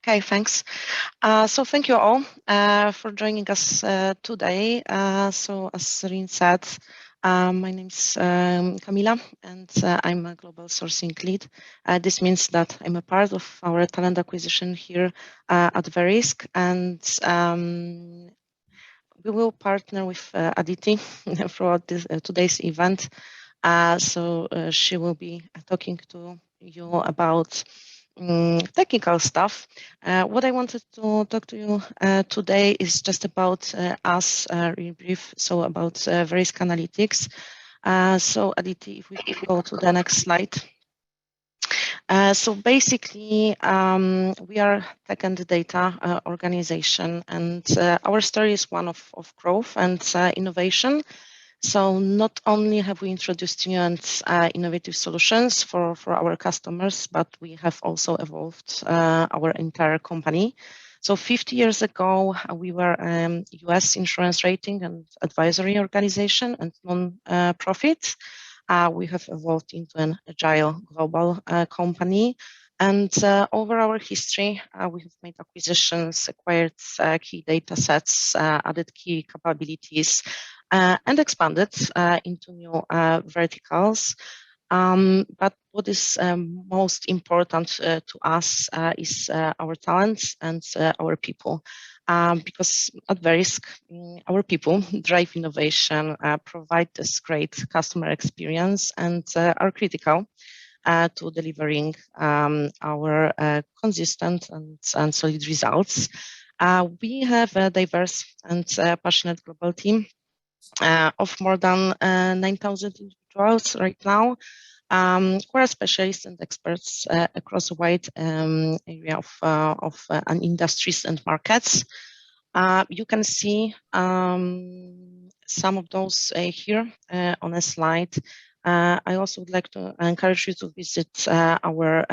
Okay, thanks. So thank you all for joining us today. So as Rin said, my name is Camila, and I'm a global sourcing lead. This means that I'm a part of our talent acquisition here at Verisk, and we will partner with Aditi throughout today's event. So she will be talking to you about technical stuff. What I wanted to talk to you today is just about us, really brief, so about Verisk Analytics. So Aditi, if we could go to the next slide. So basically, we are tech and data organization, and our story is one of growth and innovation. So not only have we introduced new and innovative solutions for our customers, but we have also evolved our entire company. So 50 years ago, we were a US insurance rating and advisory organization and non-profit. We have evolved into an agile global company. And over our history, we have made acquisitions, acquired key data sets, added key capabilities, and expanded into new verticals. But what is most important to us is our talents and our people. Because at Verisk, our people drive innovation, provide this great customer experience, and are critical to delivering our consistent and solid results. We have a diverse and passionate global team of more than 9,000 individuals right now, who are specialists and experts across a wide area of industries and markets. You can see some of those here on a slide. I also would like to encourage you to visit our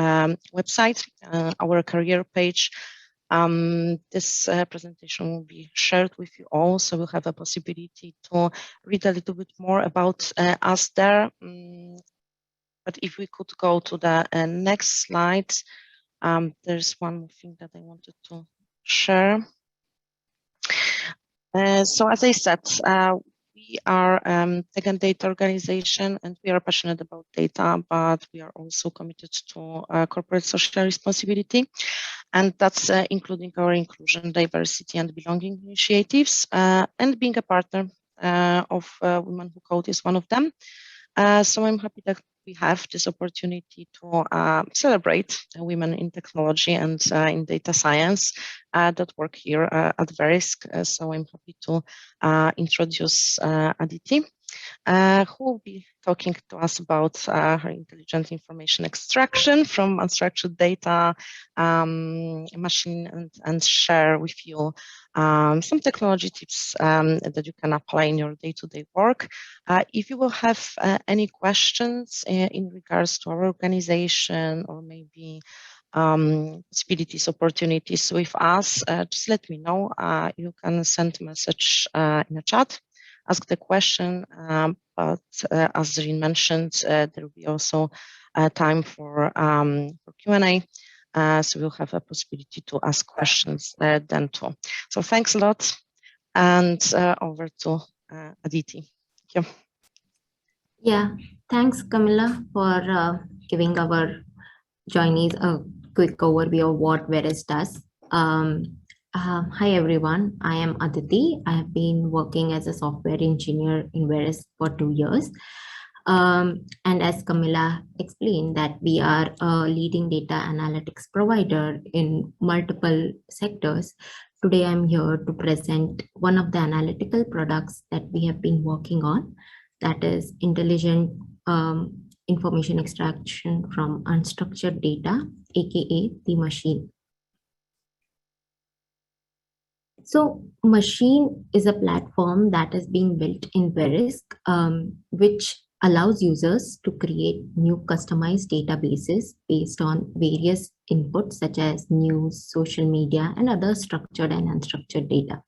website, our career page. This presentation will be shared with you all, so we'll have a possibility to read a little bit more about us there. But if we could go to the next slide, there's one more thing that I wanted to share. So as I said, we are tech and data organization, and we are passionate about data, but we are also committed to corporate social responsibility. And that's including our inclusion, diversity, and belonging initiatives, and being a partner of Women Who Code is one of them. So I'm happy that we have this opportunity to celebrate women in technology and in data science that work here at Verisk. So I'm happy to introduce Aditi, who will be talking to us about her intelligent information extraction from unstructured data, machine, and share with you some technology tips that you can apply in your day-to-day work. If you will have any questions in regards to our organization or maybe possibilities, opportunities with us, just let me know. You can send a message in a chat, ask the question, but as Rin mentioned, there will be also time for Q&A. So we'll have a possibility to ask questions then too. So thanks a lot, and over to Aditi. Thank you. Yeah, thanks, Camilla, for giving our joinees a quick overview of what Verisk does. Hi, everyone. I am Aditi. I have been working as a software engineer in Verisk for 2 years. And as Camilla explained, that we are a leading data analytics provider in multiple sectors. Today, I'm here to present one of the analytical products that we have been working on, that is intelligent information extraction from unstructured data, aka the machine. So Machine is a platform that is being built in Verisk, which allows users to create new customized databases based on various inputs such as news, social media, and other structured and unstructured data.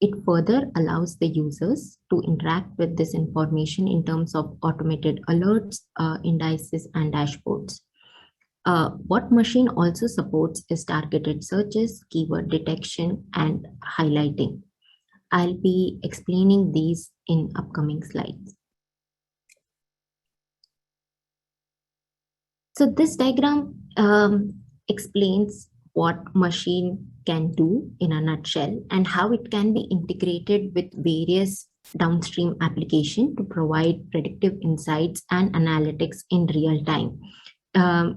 It further allows the users to interact with this information in terms of automated alerts, indices, and dashboards. What machine also supports is targeted searches, keyword detection, and highlighting. I'll be explaining these in upcoming slides. So this diagram explains what machine can do in a nutshell and how it can be integrated with various downstream application to provide predictive insights and analytics in real time.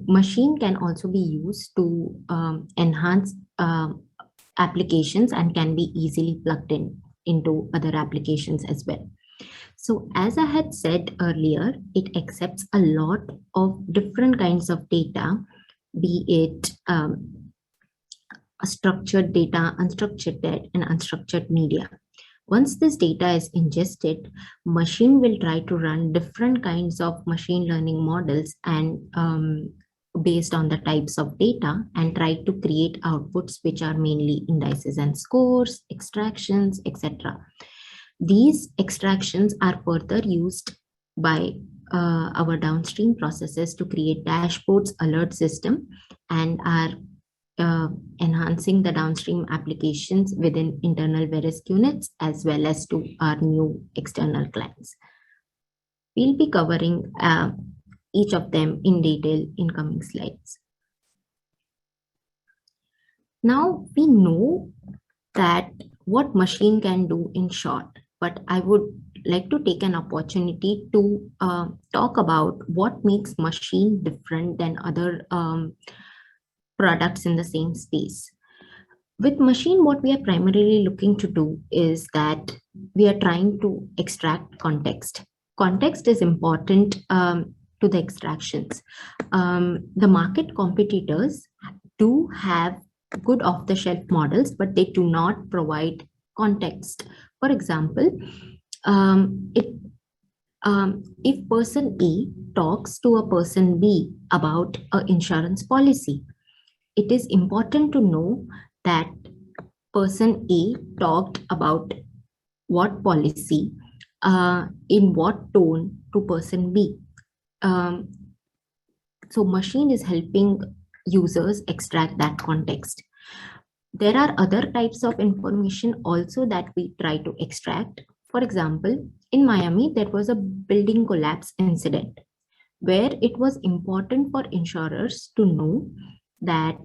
Machine can also be used to enhance applications and can be easily plugged into other applications as well. So as I had said earlier, it accepts a lot of different kinds of data, be it structured data, unstructured data, and unstructured media. Once this data is ingested, machine will try to run different kinds of machine learning models and based on the types of data and try to create outputs which are mainly indices and scores, extractions, etc. These extractions are further used by our downstream processes to create dashboards, alert system, and are enhancing the downstream applications within internal Verisk units as well as to our new external clients. We'll be covering each of them in detail in coming slides. Now we know that what machine can do in short, but I would like to take an opportunity to talk about what makes machine different than other products in the same space. With machine, what we are primarily looking to do is that we are trying to extract context. Context is important to the extractions. The market competitors do have good off-the-shelf models, but they do not provide context. For example, if person A talks to a person B about an insurance policy, it is important to know that person A talked about what policy, in what tone to person B. So machine is helping users extract that context. There are other types of information also that we try to extract. For example, in Miami, there was a building collapse incident where it was important for insurers to know that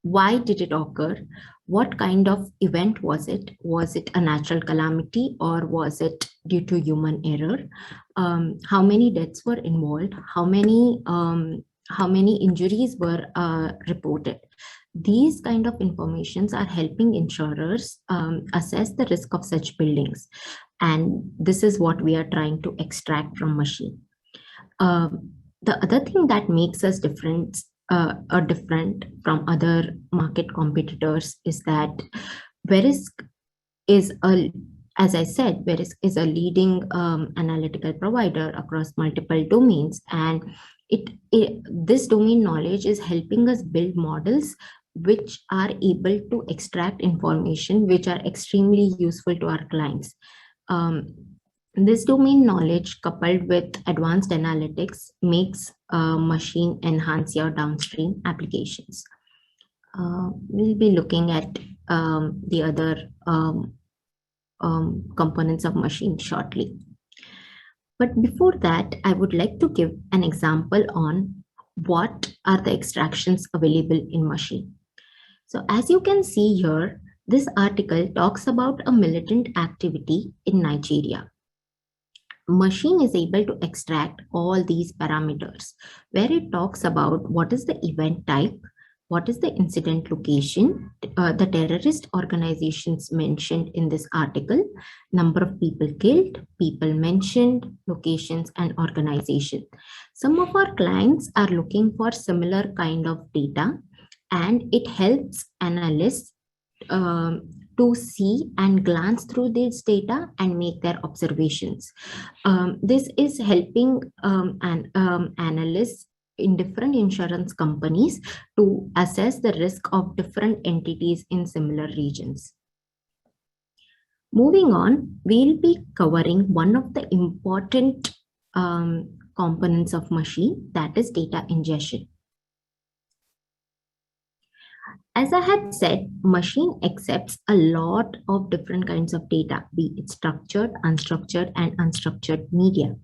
why did it occur? What kind of event was it? Was it a natural calamity or was it due to human error? How many deaths were involved? How many injuries were reported? These kind of informations are helping insurers assess the risk of such buildings. And this is what we are trying to extract from machine. The other thing that makes us different from other market competitors is that Verisk is as I said, Verisk is a leading analytical provider across multiple domains, and this domain knowledge is helping us build models which are able to extract information which are extremely useful to our clients. This domain knowledge coupled with advanced analytics makes machine enhance your downstream applications. We'll be looking at the other components of machine shortly. But before that, I would like to give an example on what are the extractions available in machine. So as you can see here, this article talks about a militant activity in Nigeria. Machine is able to extract all these parameters where it talks about what is the event type, what is the incident location, the terrorist organizations mentioned in this article, number of people killed, people mentioned, locations, and organization. Some of our clients are looking for similar kind of data, and it helps analysts to see and glance through this data and make their observations. This is helping analysts in different insurance companies to assess the risk of different entities in similar regions. Moving on, we'll be covering one of the important components of machine, that is data ingestion. As I had said, machine accepts a lot of different kinds of data, be it structured, unstructured, and unstructured media.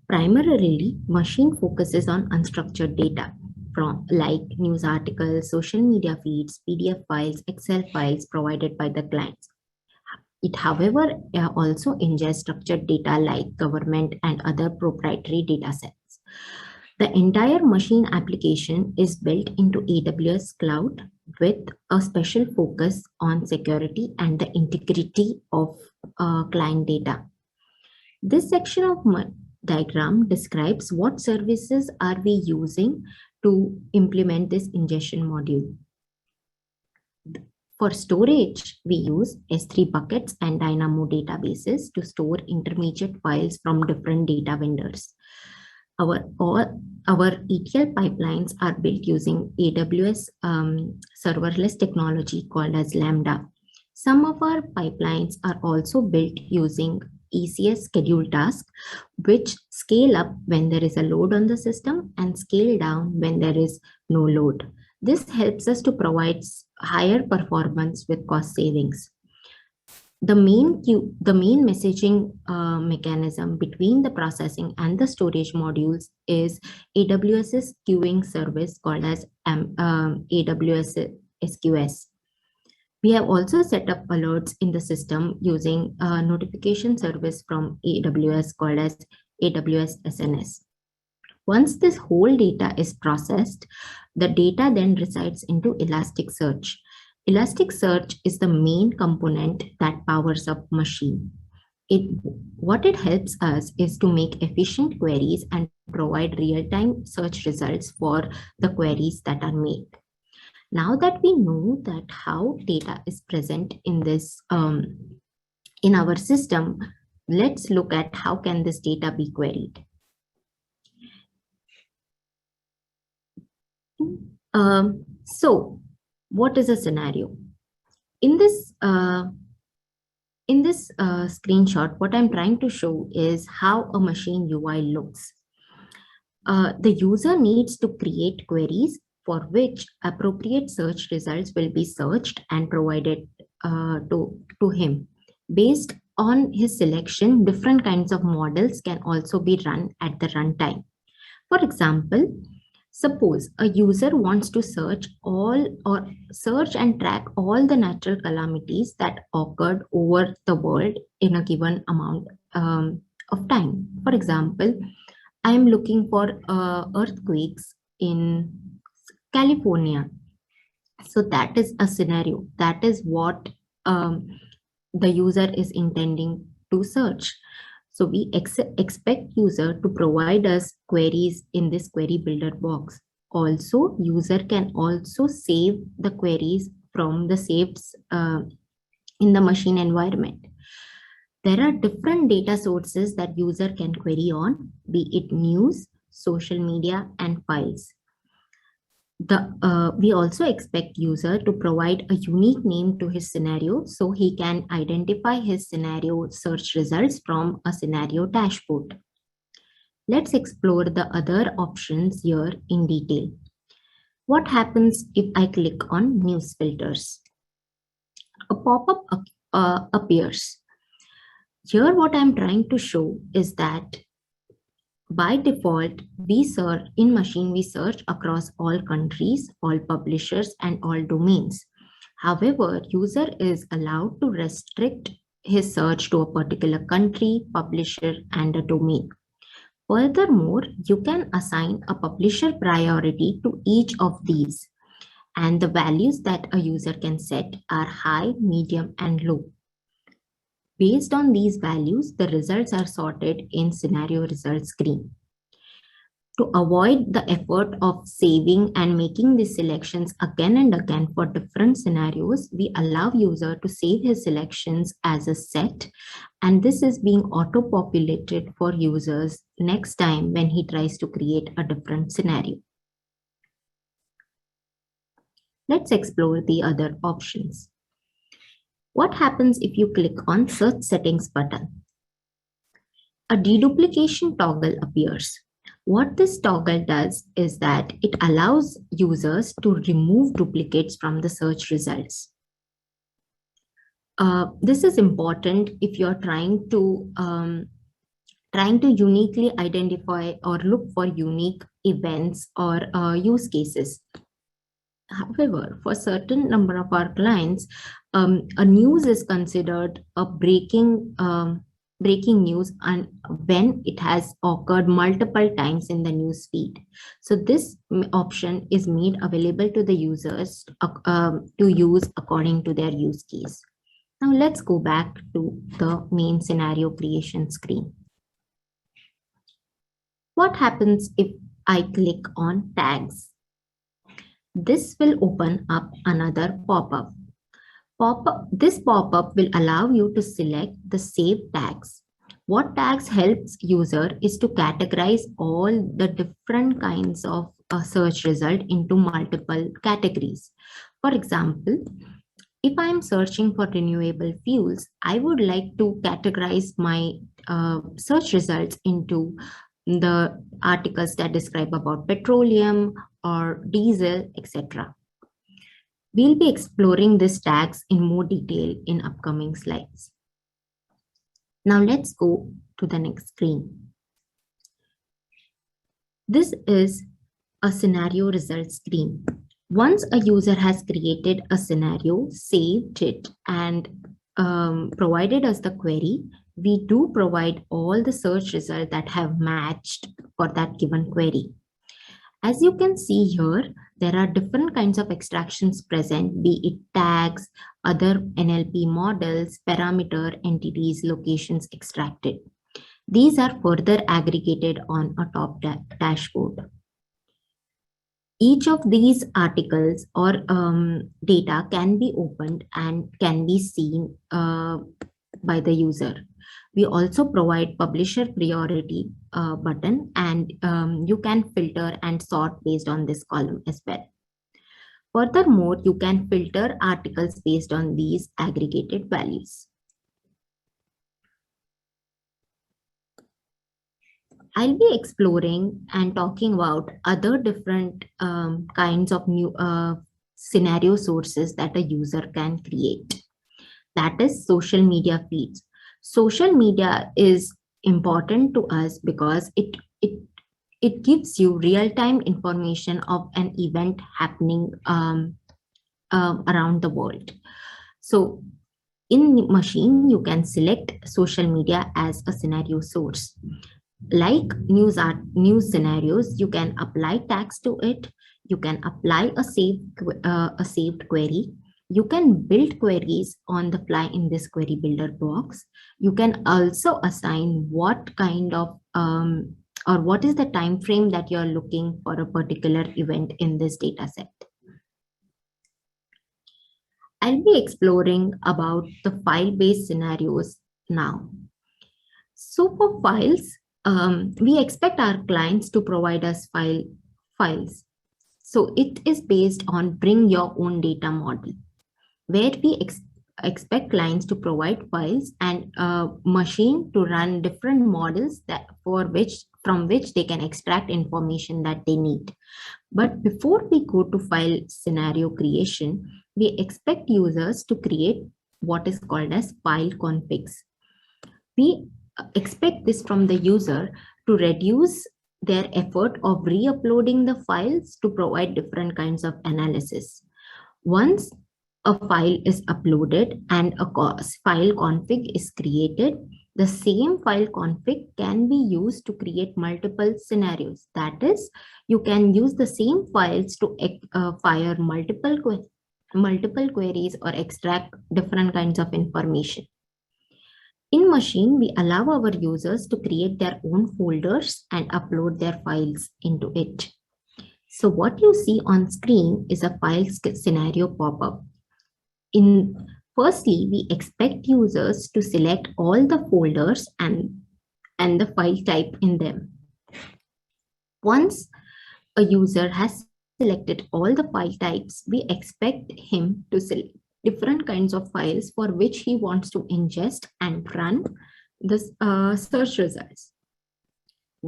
Primarily, machine focuses on unstructured data from like news articles, social media feeds, PDF files, Excel files provided by the clients. It, however, also ingests structured data like government and other proprietary data sets. The entire machine application is built into AWS Cloud with a special focus on security and the integrity of client data. This section of diagram describes what services are we using to implement this ingestion module. For storage, we use S3 buckets and Dynamo databases to store intermediate files from different data vendors. Our ETL pipelines are built using AWS serverless technology called as Lambda. Some of our pipelines are also built using ECS scheduled tasks, which scale up when there is a load on the system and scale down when there is no load. This helps us to provide higher performance with cost savings. The main messaging mechanism between the processing and the storage modules is AWS's queuing service called as AWS SQS. We have also set up alerts in the system using a notification service from AWS called as AWS SNS. Once this whole data is processed, the data then resides into Elasticsearch. Elasticsearch is the main component that powers up machine. What it helps us is to make efficient queries and provide real-time search results for the queries that are made. Now that we know that how data is present in this in our system, let's look at how can this data be queried. So what is a scenario? In this screenshot, what I'm trying to show is how a machine UI looks. The user needs to create queries for which appropriate search results will be searched and provided to him. Based on his selection, different kinds of models can also be run at the runtime. For example, suppose a user wants to search and track all the natural calamities that occurred over the world in a given amount of time. For example, I am looking for earthquakes in California. So that is a scenario. That is what the user is intending to search. So we expect user to provide us queries in this query builder box. Also, user can also save the queries from the saves in the machine environment. There are different data sources that user can query on, be it news, social media, and files. We also expect user to provide a unique name to his scenario so he can identify his scenario search results from a scenario dashboard. Let's explore the other options here in detail. What happens if I click on news filters? A pop-up appears. Here what I'm trying to show is that by default, we search across all countries, all publishers, and all domains. However, user is allowed to restrict his search to a particular country, publisher, and a domain. Furthermore, you can assign a publisher priority to each of these, and the values that a user can set are high, medium, and low. Based on these values, the results are sorted in scenario results screen. To avoid the effort of saving and making these selections again and again for different scenarios, we allow user to save his selections as a set, and this is being auto-populated for users next time when he tries to create a different scenario. Let's explore the other options. What happens if you click on search settings button? a deduplication toggle appears. What this toggle does is that it allows users to remove duplicates from the search results. This is important if you're trying to uniquely identify or look for unique events or use cases. However, for certain number of our clients, a news is considered a breaking news, and when it has occurred multiple times in the news feed. So this option is made available to the users to use according to their use case. Now let's go back to the main scenario creation screen. What happens if I click on tags? This will open up another pop-up. This pop-up will allow you to select the save tags. What tags helps user is to categorize all the different kinds of search result into multiple categories. For example, if I'm searching for renewable fuels, I would like to categorize my search results into the articles that describe about petroleum or diesel, etc. We'll be exploring these tags in more detail in upcoming slides. Now let's go to the next screen. This is a scenario result screen. Once a user has created a scenario, saved it, and provided us the query, we do provide all the search results that have matched for that given query. As you can see here, there are different kinds of extractions present, be it tags, other NLP models, parameter, entities, locations extracted. These are further aggregated on a top dashboard. Each of these articles or data can be opened and can be seen by the user. We also provide publisher priority button, and you can filter and sort based on this column as well. Furthermore, you can filter articles based on these aggregated values. I'll be exploring and talking about other different kinds of new scenario sources that a user can create. That is social media feeds. Social media is important to us because it gives you real-time information of an event happening around the world. So in machine, you can select social media as a scenario source. Like news scenarios, you can apply tags to it. You can apply a saved query. You can build queries on the fly in this query builder box. You can also assign what kind of or what is the time frame that you're looking for a particular event in this data set. I'll be exploring about the file-based scenarios now. So for files, we expect our clients to provide us files. So it is based on bring your own data model, where we expect clients to provide files and a machine to run different models from which they can extract information that they need. But before we go to file scenario creation, we expect users to create what is called as file configs. We expect this from the user to reduce their effort of re-uploading the files to provide different kinds of analysis. Once a file is uploaded and a file config is created, the same file config can be used to create multiple scenarios. That is, you can use the same files to fire multiple queries or extract different kinds of information. In machine, we allow our users to create their own folders and upload their files into it. So what you see on screen is a file scenario pop-up. Firstly, we expect users to select all the folders and the file type in them. Once a user has selected all the file types, we expect him to select different kinds of files for which he wants to ingest and run the search results.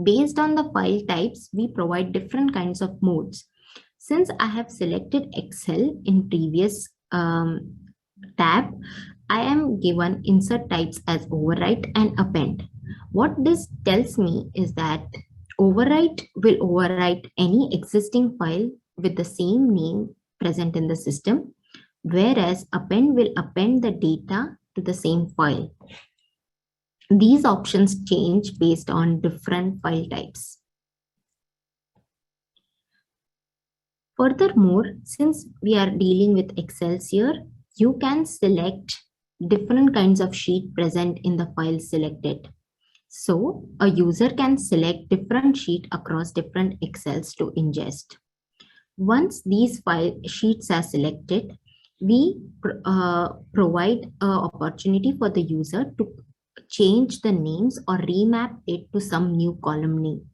Based on the file types, we provide different kinds of modes. Since I have selected Excel in previous tab, I am given insert types as overwrite and append. What this tells me is that overwrite will overwrite any existing file with the same name present in the system, whereas append will append the data to the same file. These options change based on different file types. Furthermore, since we are dealing with Excel here, you can select different kinds of sheet present in the file selected. So a user can select different sheet across different Excels to ingest. Once these file sheets are selected, we provide an opportunity for the user to change the names or remap it to some new column name.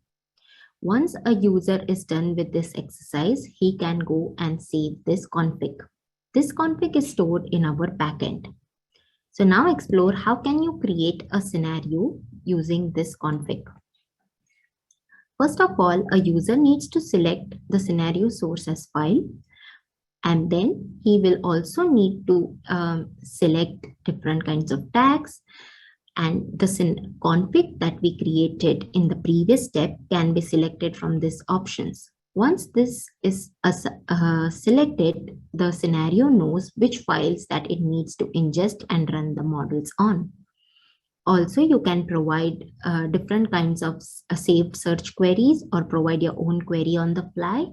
Once a user is done with this exercise, he can go and save this config. This config is stored in our backend. So now explore how can you create a scenario using this config. First of all, a user needs to select the scenario source as file, and then he will also need to select different kinds of tags, and the config that we created in the previous step can be selected from these options. Once this is selected, the scenario knows which files that it needs to ingest and run the models on. Also, you can provide different kinds of saved search queries or provide your own query on the fly,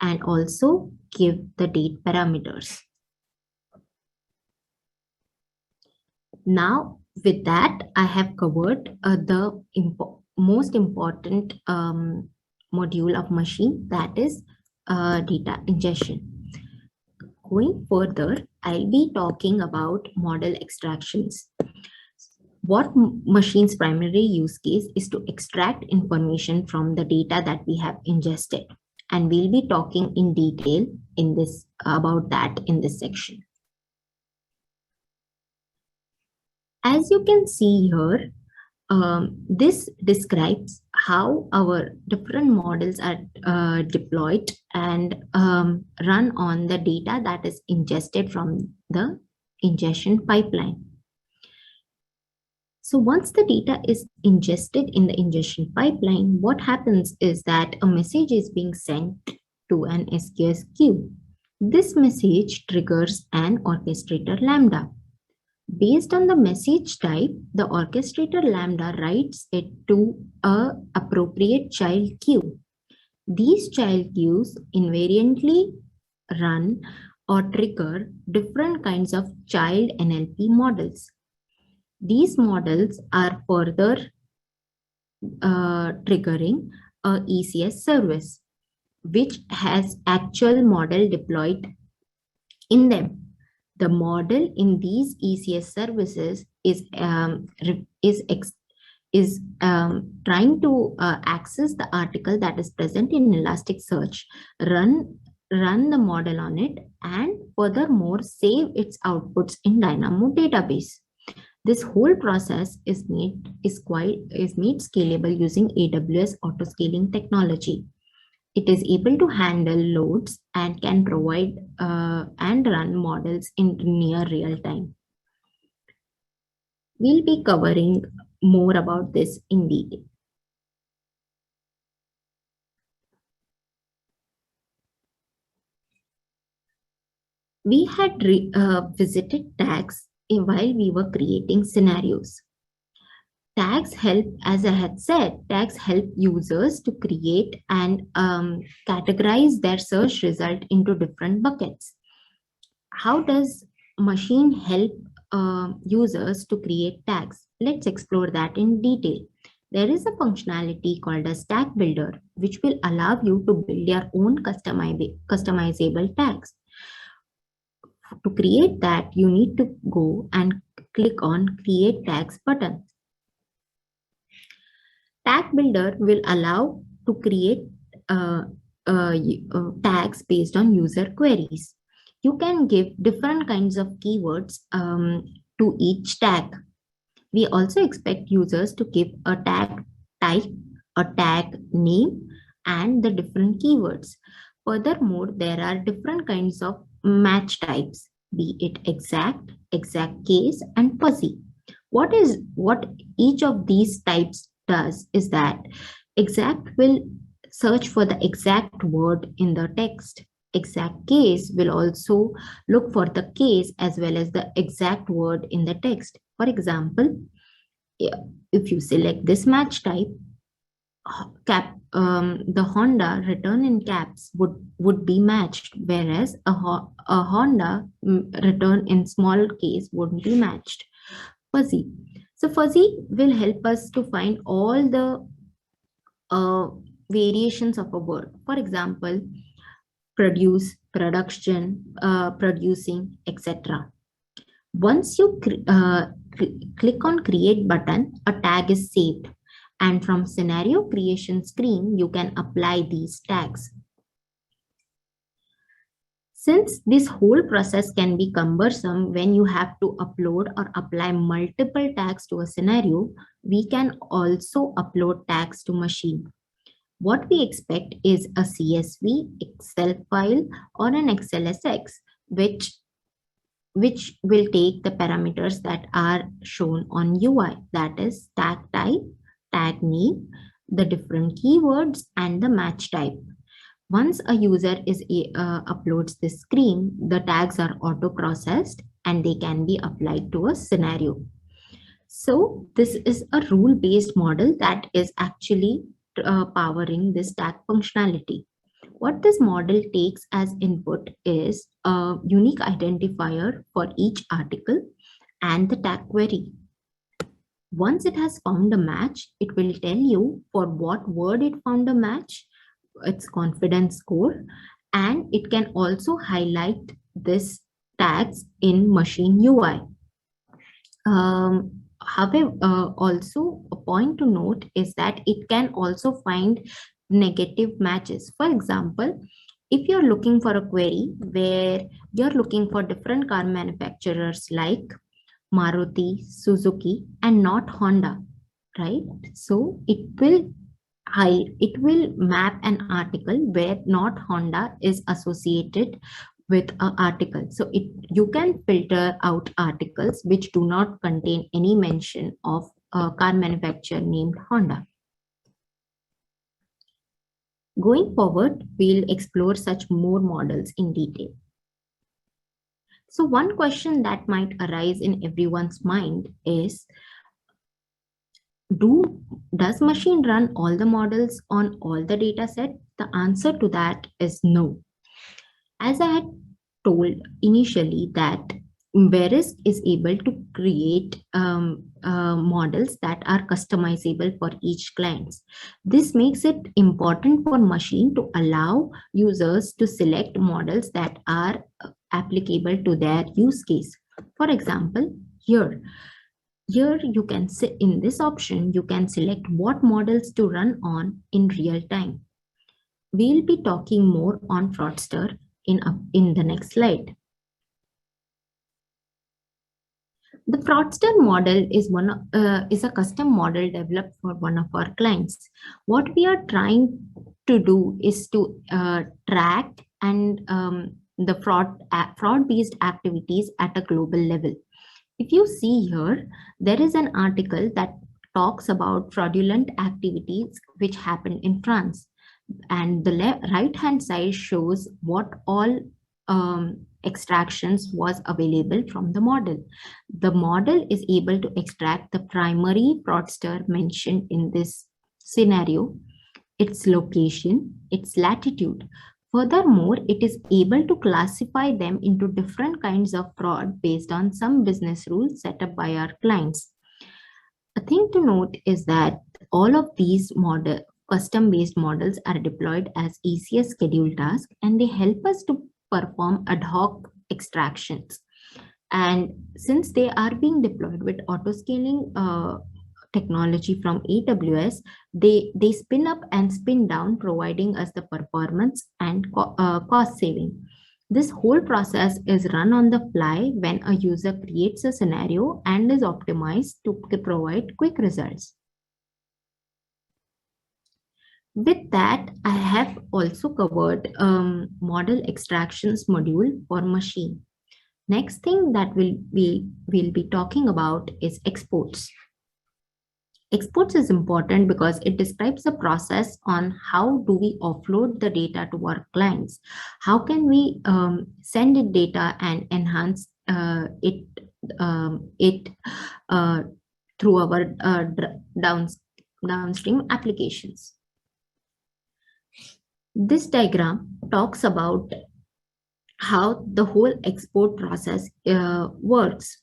and also give the date parameters. Now, with that, I have covered the most important module of machine, that is data ingestion. Going further, I'll be talking about model extractions. What machine's primary use case is to extract information from the data that we have ingested, and we'll be talking in detail in this about that in this section. As you can see here, this describes how our different models are deployed and run on the data that is ingested from the ingestion pipeline. So once the data is ingested in the ingestion pipeline, what happens is that a message is being sent to an SQS queue. This message triggers an orchestrator lambda. Based on the message type, the orchestrator lambda writes it to an appropriate child queue. These child queues invariantly run or trigger different kinds of child NLP models. These models are further triggering a ECS service, which has actual model deployed in them. The model in these ECS services is trying to access the article that is present in Elasticsearch, run the model on it, and furthermore save its outputs in Dynamo database. This whole process is made scalable using AWS autoscaling technology. It is able to handle loads and can provide and run models in near real time. We'll be covering more about this in detail. We had visited tags while we were creating scenarios. Tags help, as I had said, tags help users to create and categorize their search result into different buckets. How does machine help users to create tags? Let's explore that in detail. There is a functionality called as tag builder, which will allow you to build your own customizable tags. To create that, you need to go and click on Create Tags button. Tag Builder will allow to create tags based on user queries. You can give different kinds of keywords to each tag. We also expect users to give a tag type, a tag name, and the different keywords. Furthermore, there are different kinds of match types, be it exact, exact case, and fuzzy. What each of these types does is that exact will search for the exact word in the text. Exact case will also look for the case as well as the exact word in the text. For example, if you select this match type, the Honda written in caps would be matched, whereas a Honda written in small case wouldn't be matched. Fuzzy. So fuzzy will help us to find all the uh, variations of a word. For example, produce, production, producing, etc. Once you click on create button, a tag is saved. And from scenario creation screen, you can apply these tags. Since this whole process can be cumbersome when you have to upload or apply multiple tags to a scenario, we can also upload tags to machine. What we expect is a CSV, Excel file, or an XLSX, which will take the parameters that are shown on UI, that is tag type, tag name, the different keywords, and the match type. Once a user uploads this screen, the tags are auto-processed and they can be applied to a scenario. So this is a rule-based model that is actually powering this tag functionality. What this model takes as input is a unique identifier for each article and the tag query. Once it has found a match, it will tell you for what word it found a match, its confidence score, and it can also highlight this tags in machine UI. However, also a point to note is that it can also find negative matches. For example, if you're looking for a query where you're looking for different car manufacturers like Maruti, Suzuki, and not Honda, right? So it will map an article where not Honda is associated with an article. So you can filter out articles which do not contain any mention of a car manufacturer named Honda. Going forward, we'll explore such more models in detail. So one question that might arise in everyone's mind is, does machine run all the models on all the data set? The answer to that is no. As I had told initially, that Verisk is able to create models that are customizable for each client. This makes it important for machine to allow users to select models that are applicable to their use case. For example, here you can sit in this option, you can select what models to run on in real time. We'll be talking more on Fraudster in the next slide. The Fraudster model is a custom model developed for one of our clients. What we are trying to do is to track and the fraud-based activities at a global level. If you see here, there is an article that talks about fraudulent activities which happened in France. And the right-hand side shows what all extractions was available from the model. The model is able to extract the primary fraudster mentioned in this scenario, its location, its latitude. Furthermore, it is able to classify them into different kinds of fraud based on some business rules set up by our clients. A thing to note is that all of these custom-based models are deployed as ECS scheduled tasks, and they help us to perform ad hoc extractions. And since they are being deployed with auto-scaling technology from AWS, they spin up and spin down, providing us the performance and cost saving. This whole process is run on the fly when a user creates a scenario and is optimized to provide quick results. With that, I have also covered model extractions module for machine. Next thing that we'll be talking about is exports. Exports is important because it describes the process on how do we offload the data to our clients. How can we send it data and enhance it through our downstream applications. This diagram talks about how the whole export process works.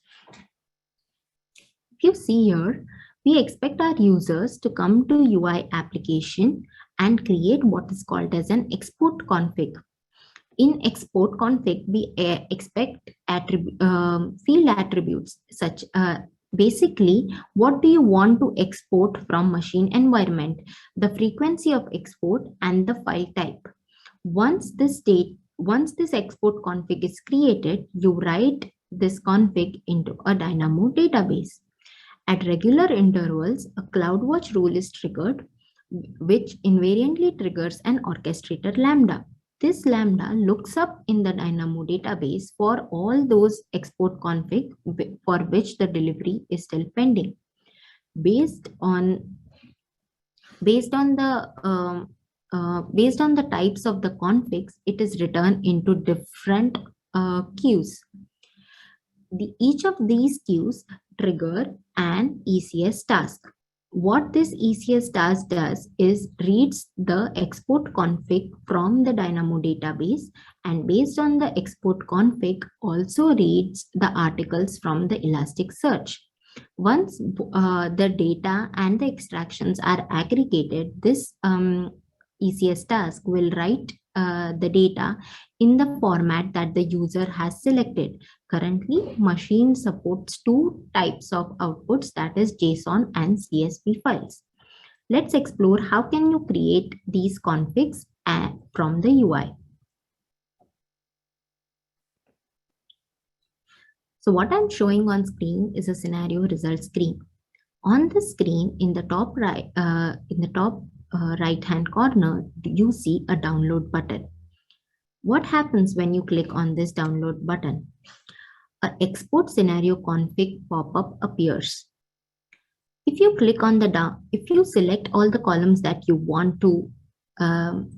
If you see here, we expect our users to come to UI application and create what is called as an export config. In export config, we expect field attributes such basically, what do you want to export from machine environment, the frequency of export and the file type. Once this export config is created, you write this config into a Dynamo database. At regular intervals, a CloudWatch rule is triggered, which invariantly triggers an orchestrator Lambda. This Lambda looks up in the Dynamo database for all those export config for which the delivery is still pending. Based on the types of the configs, it is written into different queues. Each of these queues trigger an ECS task. What this ECS task does is reads the export config from the Dynamo database, and based on the export config also reads the articles from the Elasticsearch. Once the data and the extractions are aggregated, this ECS task will write the data in the format that the user has selected. Currently, machine supports two types of outputs, that is JSON and CSV files. Let's explore how can you create these configs from the UI. So what I'm showing on screen is a scenario result screen. On the screen, in the top right, right-hand corner, you see a download button. What happens when you click on this download button? An export scenario config pop-up appears. If you click on if you select all the columns that you want to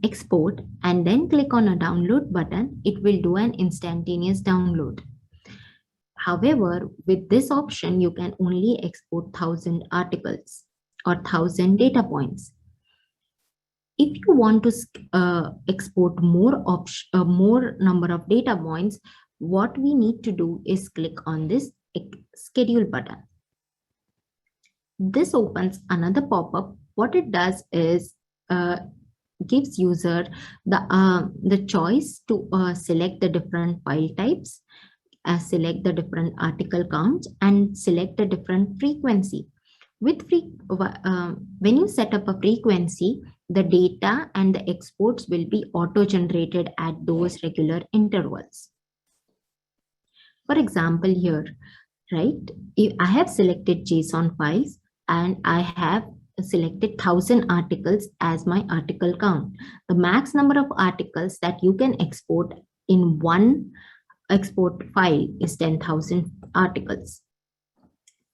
export and then click on a download button, it will do an instantaneous download. However, with this option, you can only export 1,000 articles or 1,000 data points. If you want to export more number of data points, what we need to do is click on this schedule button. This opens another pop-up. What it does is gives user the choice to select the different file types, select the different article counts, and select the different frequency. When you set up a frequency, the data and the exports will be auto-generated at those regular intervals. For example, here, right, if I have selected JSON files and I have selected 1,000 articles as my article count. The max number of articles that you can export in one export file is 10,000 articles.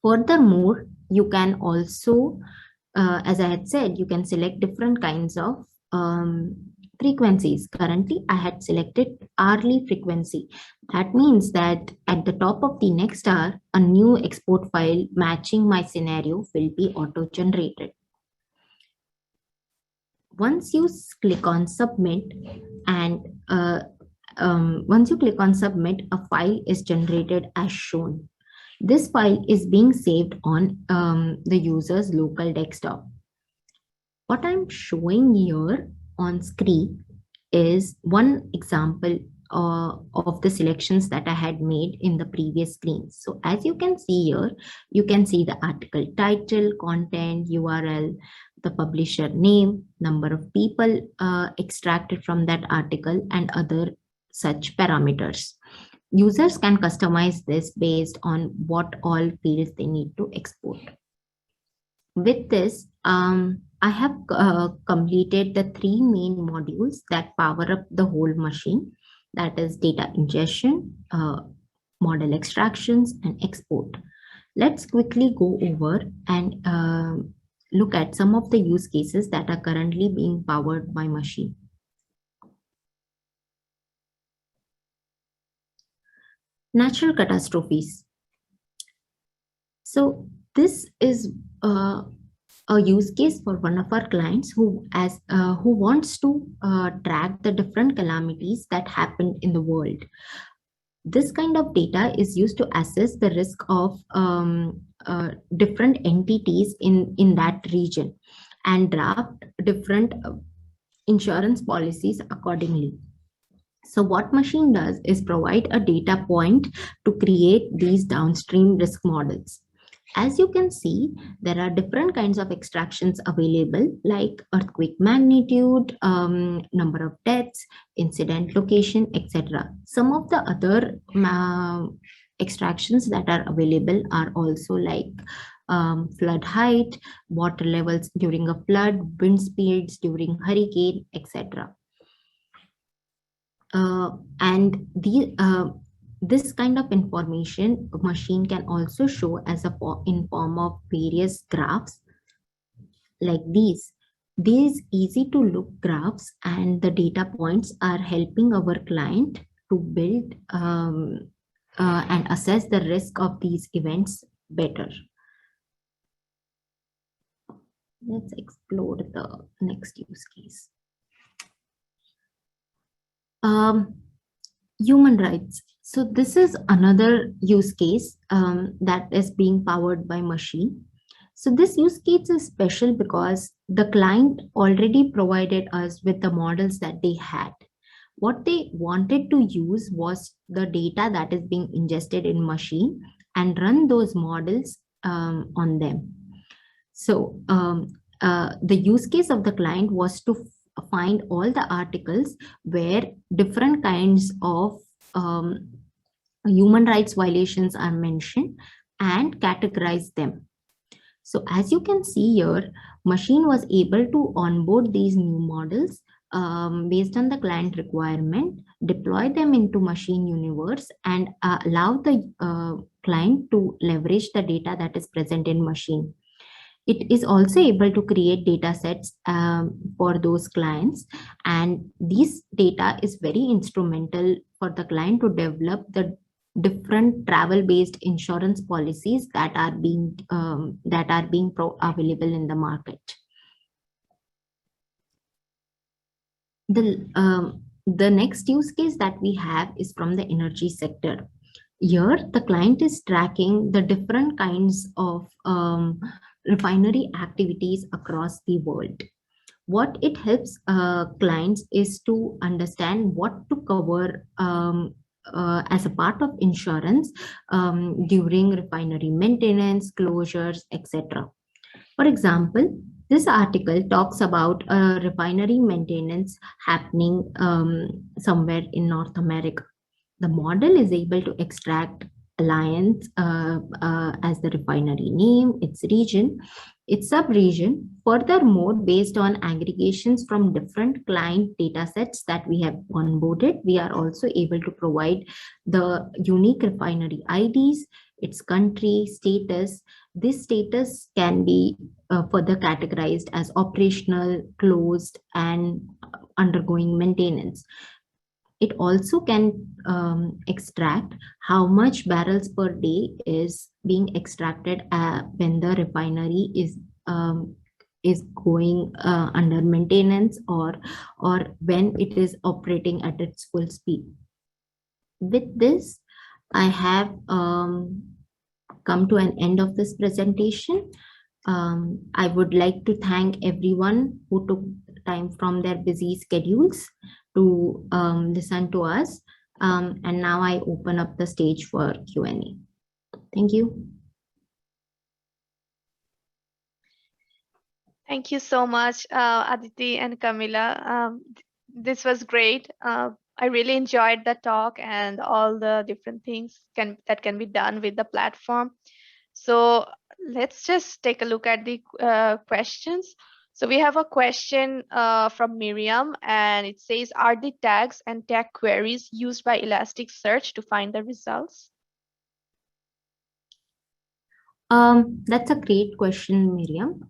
Furthermore, you can also, as I had said, you can select different kinds of frequencies. Currently, I had selected hourly frequency. That means that at the top of the next hour, a new export file matching my scenario will be auto-generated. Once you click on submit and once you click on submit, a file is generated as shown. This file is being saved on the user's local desktop. What I'm showing here on screen is one example of the selections that I had made in the previous screen. So as you can see here, you can see the article title, content, URL, the publisher name, number of people extracted from that article, and other such parameters. Users can customize this based on what all fields they need to export. With this, I have completed the three main modules that power up the whole machine, that is data ingestion, model extractions, and export. Let's quickly go over and look at some of the use cases that are currently being powered by machine. Natural catastrophes. So this is a use case for one of our clients who wants to track the different calamities that happened in the world. This kind of data is used to assess the risk of different entities in that region and draft different insurance policies accordingly. So what machine does is provide a data point to create these downstream risk models. As you can see, there are different kinds of extractions available, like earthquake magnitude, number of deaths, incident location, etc. Some of the other extractions that are available are also like flood height, water levels during a flood, wind speeds during hurricane, etc. This kind of information a machine can also show as in form of various graphs like these. These easy to look graphs and the data points are helping our client to build and assess the risk of these events better. Let's explore the next use case. Human rights. So this is another use case that is being powered by machine. So this use case is special because the client already provided us with the models that they had. What they wanted to use was the data that is being ingested in machine and run those models on them. So the use case of the client was to find all the articles where different kinds of human rights violations are mentioned and categorize them. So as you can see here, machine was able to onboard these new models based on the client requirement, deploy them into machine universe, and allow the client to leverage the data that is present in machine. It is also able to create data sets for those clients, and this data is very instrumental for the client to develop the different travel-based insurance policies that are being available in the market. The next use case that we have is from the energy sector. Here, the client is tracking the different kinds of refinery activities across the world. What it helps clients is to understand what to cover as a part of insurance during refinery maintenance, closures, etc. For example, this article talks about a refinery maintenance happening somewhere in North America. The model is able to extract Alliance as the refinery name, its region, its sub-region. Furthermore, based on aggregations from different client data sets that we have onboarded, we are also able to provide the unique refinery IDs, its country, status. This status can be further categorized as operational, closed, and undergoing maintenance. It also can extract how much barrels per day is being extracted when the refinery is going under maintenance or when it is operating at its full speed. With this, I have come to an end of this presentation. I would like to thank everyone who took time from their busy schedules to listen to us. And now I open up the stage for Q&A. Thank you. Thank you so much, Aditi and Camilla. This was great. I really enjoyed the talk and all the different things that can be done with the platform. So let's just take a look at the questions. So we have a question from Miriam, and it says, are the tags and tag queries used by Elasticsearch to find the results? That's a great question, Miriam.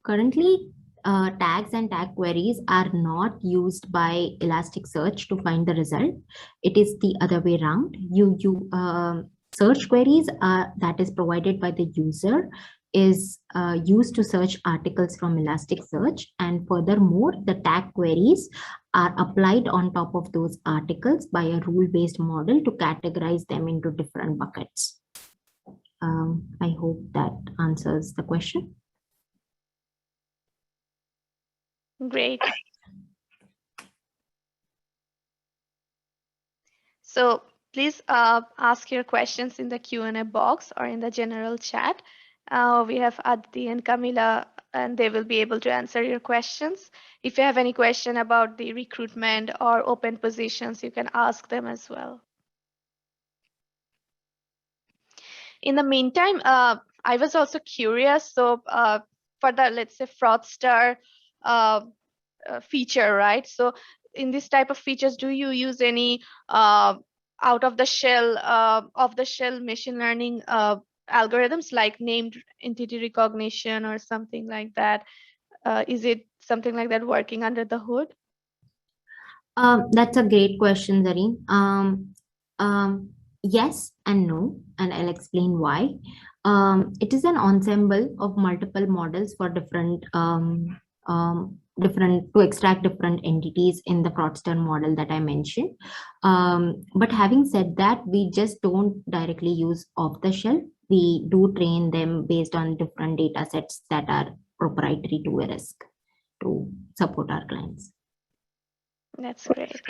Currently, tags and tag queries are not used by Elasticsearch to find the result. It is the other way around. Search queries that is provided by the user is used to search articles from Elasticsearch, and furthermore, the tag queries are applied on top of those articles by a rule-based model to categorize them into different buckets. I hope that answers the question. Great. So please ask your questions in the Q&A box or in the general chat. We have Aditi and Camila, and they will be able to answer your questions. If you have any question about the recruitment or open positions, you can ask them as well. In the meantime, I was also curious. So for the, let's say, Fraudster feature, right? So in this type of features, do you use any out of the shell machine learning algorithms like named entity recognition or something like that? Is it something like that working under the hood? That's a great question, Zareen. Yes and no, and I'll explain why. It is an ensemble of multiple models for different to extract different entities in the Fraudster model that I mentioned. But having said that, we just don't directly use off the shelf. We do train them based on different data sets that are proprietary to Verisk to support our clients. That's great.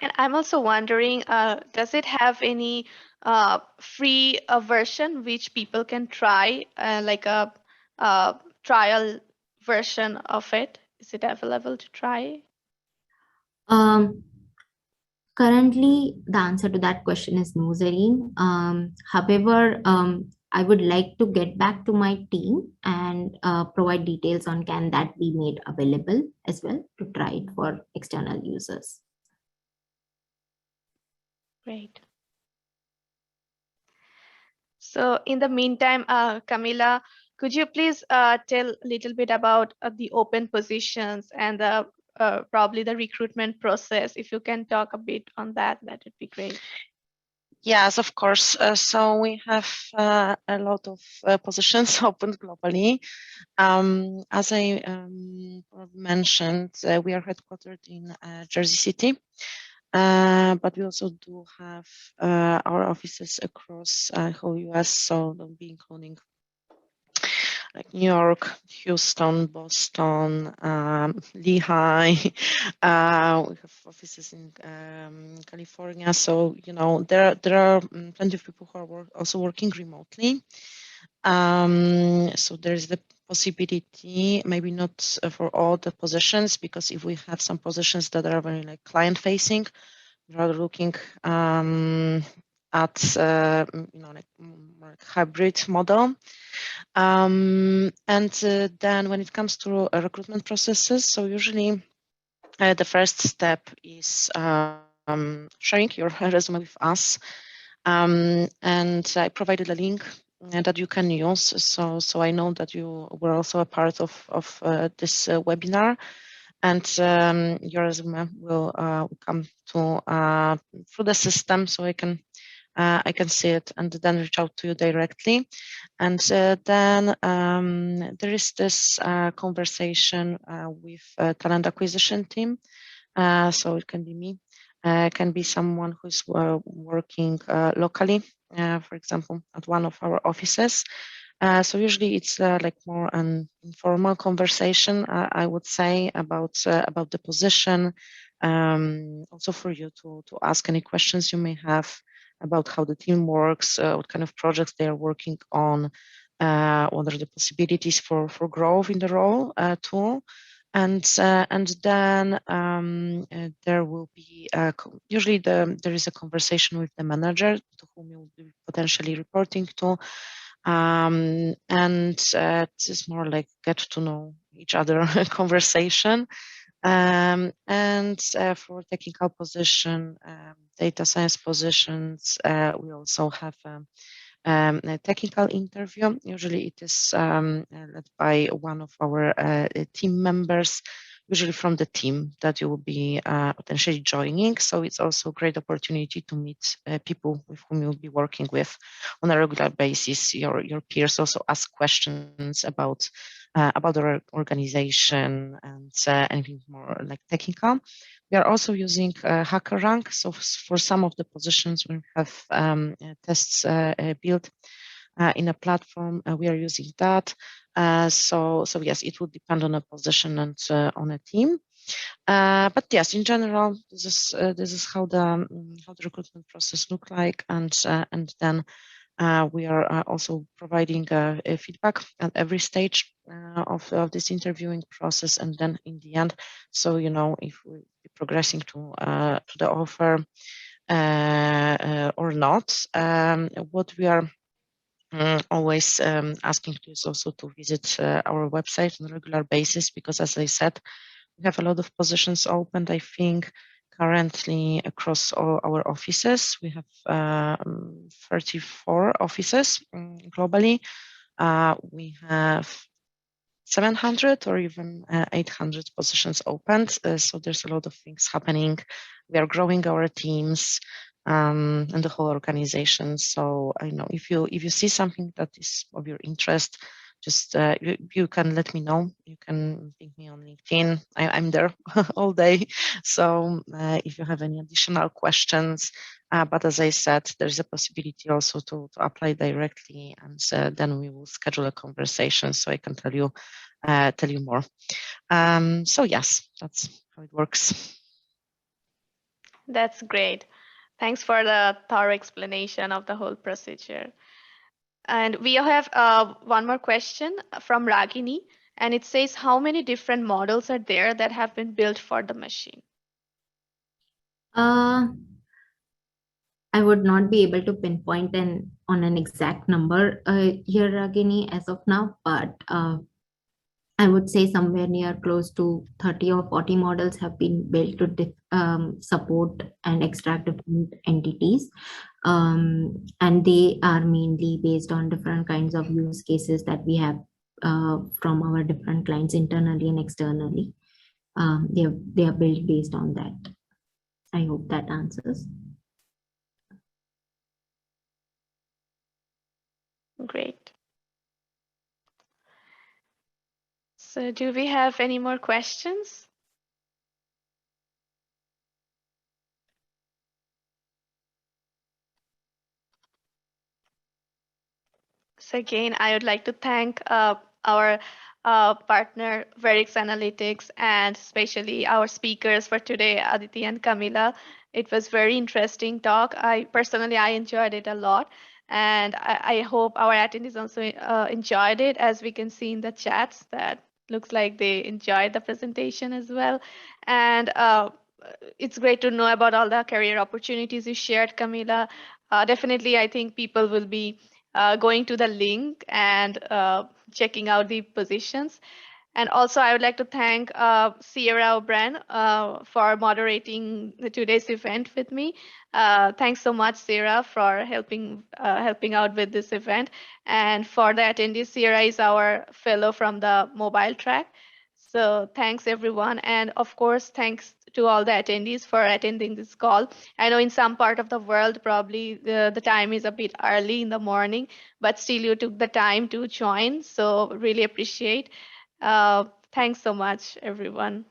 And I'm also wondering, does it have any free version which people can try, like a trial version of it? Is it available to try? Currently, the answer to that question is no, Zareen. However, I would like to get back to my team and provide details on can that be made available as well to try it for external users. Great. So in the meantime, Camila, could you please tell a little bit about the open positions and the probably the recruitment process? If you can talk a bit on that, that would be great. Yes, of course. So we have a lot of positions open globally. As I mentioned, we are headquartered in Jersey City, but we also do have our offices across whole US, so they'll be including like New York, Houston, Boston, Lehigh. We have offices in California. So, you know, there are plenty of people who are also working remotely. So there's the possibility, maybe not for all the positions, because if we have some positions that are very like client facing, we are looking at you know, like hybrid model. And then when it comes to recruitment processes, so usually the first step is sharing your resume with us. And I provided a link that you can use. So I know that you were also a part of this webinar, and your resume will come to through the system, so I can see it and then reach out to you directly. And then there is this conversation with talent acquisition team. So it can be me, can be someone who's working locally, for example, at one of our offices. So usually it's like more an informal conversation, I would say, about the position. Also for you to ask any questions you may have about how the team works, what kind of projects they are working on, what are the possibilities for growth in the role too. And then there will be usually there is a conversation with the manager to whom you will be potentially reporting to, and this is more like get to know each other conversation. And for technical position, data science positions, we also have a technical interview. Usually it is led by one of our team members, usually from the team that you will be potentially joining. So it's also a great opportunity to meet people with whom you'll be working with on a regular basis. Your peers also ask questions about the organization and anything more like technical. We are also using HackerRank. So for some of the positions we have tests built in a platform, we are using that. So yes, it would depend on a position and on a team. But yes, in general, this is how the recruitment process look like, and then we are also providing a feedback at every stage of this interviewing process, and then in the end, so you know if we're progressing to the offer or not. What we are always asking to is also to visit our website on a regular basis, because as I said, we have a lot of positions opened. I think currently across all our offices, we have 34 offices globally. We have 700 or even 800 positions opened. So there's a lot of things happening. We are growing our teams and the whole organization. So I know if you see something that is of your interest, just you can let me know. You can ping me on LinkedIn. I'm there all day. So if you have any additional questions, but as I said, there's a possibility also to apply directly, and then we will schedule a conversation so I can tell you more. So yes, that's how it works. That's great. Thanks for the thorough explanation of the whole procedure. And we have one more question from Ragini, and it says, how many different models are there that have been built for the machine? I would not be able to pinpoint on an exact number here, Ragini, as of now, but I would say somewhere near close to 30 or 40 models have been built to support and extract different entities. And they are mainly based on different kinds of use cases that we have from our different clients internally and externally. They are built based on that. I hope that answers. Great. So do we have any more questions? So again, I would like to thank our partner, Verisk Analytics, and especially our speakers for today, Aditi and Camila. It was very interesting talk. I personally enjoyed it a lot, and I hope our attendees also enjoyed it. As we can see in the chats, that looks like they enjoyed the presentation as well. And it's great to know about all the career opportunities you shared, Camila. Definitely, I think people will be going to the link and checking out the positions. And also, I would like to thank Sierra O'Brien for moderating today's event with me. Thanks so much, Sierra, for helping out with this event. And for the attendees, Sierra is our fellow from the mobile track. So thanks, everyone. And of course, thanks to all the attendees for attending this call. I know in some part of the world, probably the time is a bit early in the morning, but still you took the time to join. So really appreciate. Thanks so much, everyone.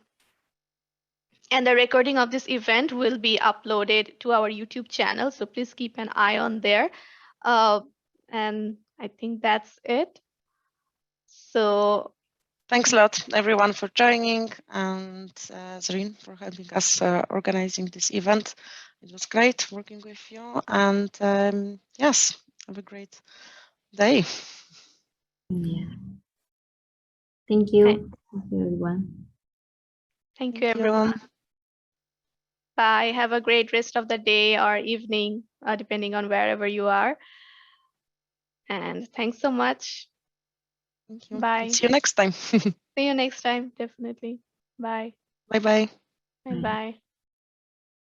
And the recording of this event will be uploaded to our YouTube channel. So please keep an eye on there. And I think that's it. So thanks a lot, everyone, for joining, and Zareen for helping us organizing this event. It was great working with you, and yes, have a great day. Yeah. Thank you. Thank you, everyone. Thank you, everyone. Bye. Have a great rest of the day or evening, depending on wherever you are. And thanks so much. Thank you. Bye. See you next time. See you next time, definitely. Bye. Bye-bye. Bye-bye.